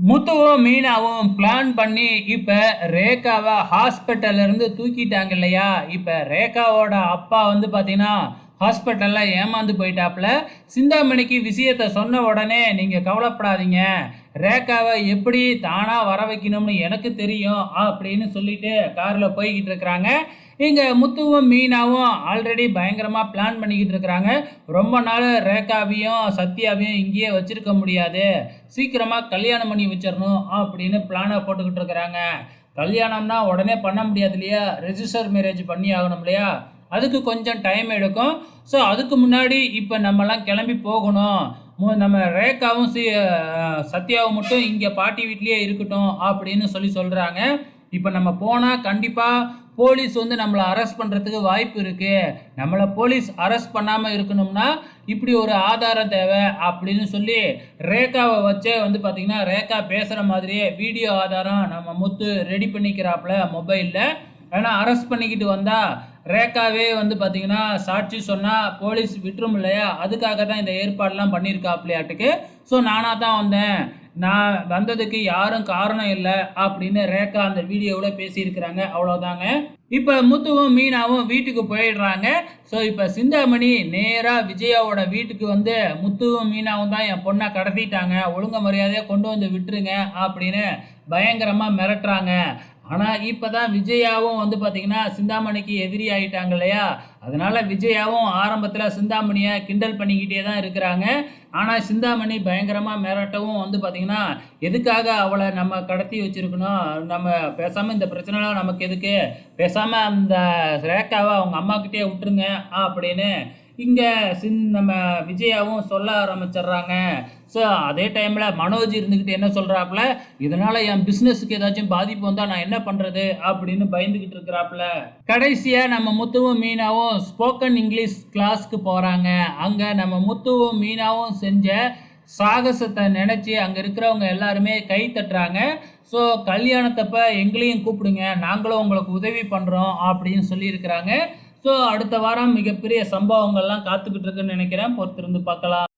முத்துவும் மீனாவும் பிளான் பண்ணி இப்ப ரேகாவை ஹாஸ்பிட்டல்ல இருந்து தூக்கிட்டாங்க இல்லையா? இப்ப ரேகாவோட அப்பா வந்து பாத்தீங்கன்னா ஹாஸ்பிட்டல்ல ஏமாந்து போயிட்டாப்ல. சிந்தாமணிக்கு விஷயத்த சொன்ன உடனே நீங்க கவலைப்படாதீங்க, ரேகாவை எப்படி தானா வர வைக்கணும்னு எனக்கு தெரியும் அப்படின்னு சொல்லிட்டு கார்ல போய்கிட்டு இருக்கிறாங்க. இங்க முத்துவும் மீனாவும் ஆல்ரெடி பயங்கரமா பிளான் பண்ணிக்கிட்டு இருக்கிறாங்க. ரொம்ப நாள் ரேகாவையும் சத்யாவையும் இங்கேயே வச்சிருக்க முடியாது, சீக்கிரமா கல்யாணம் பண்ணி வச்சிடணும் அப்படின்னு பிளானை போட்டுக்கிட்டு இருக்கிறாங்க. கல்யாணம்னா உடனே பண்ண முடியாது இல்லையா? ரெஜிஸ்டர் மேரேஜ் பண்ணி ஆகணும் இல்லையா? அதுக்கு கொஞ்சம் டைம் எடுக்கும். ஸோ அதுக்கு முன்னாடி இப்போ நம்மலாம் கிளம்பி போகணும். நம்ம ரேகாவும் சத்யாவும் மட்டும் இங்கே பாட்டி வீட்லேயே இருக்கட்டும் அப்படின்னு சொல்கிறாங்க. இப்போ நம்ம போனால் கண்டிப்பாக போலீஸ் வந்து நம்மளை அரெஸ்ட் பண்ணுறதுக்கு வாய்ப்பு இருக்குது. நம்மளை போலீஸ் அரெஸ்ட் பண்ணாமல் இருக்கணும்னா இப்படி ஒரு ஆதாரம் தேவை அப்படின்னு சொல்லி ரேகாவை வச்சே வந்து பார்த்திங்கன்னா ரேகா பேசுகிற மாதிரியே வீடியோ ஆதாரம் நம்ம முத்து ரெடி பண்ணிக்கிறாப்புல மொபைலில். ஏன்னா அரெஸ்ட் பண்ணிக்கிட்டு வந்தால் ரேகாவே வந்து பார்த்திங்கன்னா சாட்சி சொன்னால் போலீஸ் விட்டுரும் இல்லையா? அதுக்காக தான் இந்த ஏற்பாடெலாம் பண்ணியிருக்காப்லையாட்டுக்கு. ஸோ நானாக தான் வந்தேன், நான் வந்ததுக்கு யாரும் காரணம் இல்லை அப்படின்னு ரேகா அந்த வீடியோவில் பேசியிருக்கிறாங்க. அவ்வளோதாங்க. இப்போ முத்துவும் மீனாவும் வீட்டுக்கு போயிடுறாங்க. ஸோ இப்போ சிந்தாமணி நேராக விஜயாவோட வீட்டுக்கு வந்து முத்துவும் மீனாவும் தான் என் பொண்ணை கடத்திட்டாங்க, ஒழுங்கு மரியாதையாக கொண்டு வந்து விட்டுருங்க அப்படின்னு பயங்கரமாக மிரட்டுறாங்க. ஆனால் இப்போ தான் விஜயாவும் வந்து பார்த்திங்கன்னா சிந்தாமணிக்கு எதிரி ஆகிட்டாங்க இல்லையா? அதனால் விஜயாவும் ஆரம்பத்தில் சிந்தாமணியை கிண்டல் பண்ணிக்கிட்டே தான் இருக்கிறாங்க. ஆனால் சிந்தாமணி பயங்கரமாக மிரட்டவும் வந்து பார்த்திங்கன்னா எதுக்காக அவளை நம்ம கடத்தி வச்சுருக்கணும், நம்ம பேசாமல் இந்த பிரச்சனைலாம் நமக்கு எதுக்கு, பேசாமல் அந்த ரேகாவை அவங்க அம்மாக்கிட்டே விட்டுருங்க அப்படின்னு இங்கே நம்ம விஜயாவும் சொல்ல ஆரம்பிச்சிடுறாங்க. ஸோ அதே டைமில் மனோஜ் இருந்துக்கிட்டு என்ன சொல்கிறாப்புல, இதனால் என் பிஸ்னஸுக்கு ஏதாச்சும் பாதிப்பு வந்தால் நான் என்ன பண்ணுறது அப்படின்னு பயந்துக்கிட்டு இருக்கிறாப்புல. கடைசியாக நம்ம முத்துவும் மீனாவும் ஸ்போக்கன் இங்கிலீஷ் கிளாஸ்க்கு போகிறாங்க. அங்கே நம்ம முத்துவும் மீனாவும் செஞ்ச சாகசத்தை நினச்சி அங்கே இருக்கிறவங்க எல்லாருமே கை தட்டுறாங்க. ஸோ கல்யாணத்தப்போ எங்களையும் கூப்பிடுங்க, நாங்களும் உங்களுக்கு உதவி பண்ணுறோம் அப்படின்னு சொல்லியிருக்கிறாங்க. ஸோ அடுத்த வாரம் மிகப்பெரிய சம்பவங்கள்லாம் காத்துக்கிட்டு இருக்குன்னு நினைக்கிறேன். பொறுத்திருந்து பார்க்கலாம்.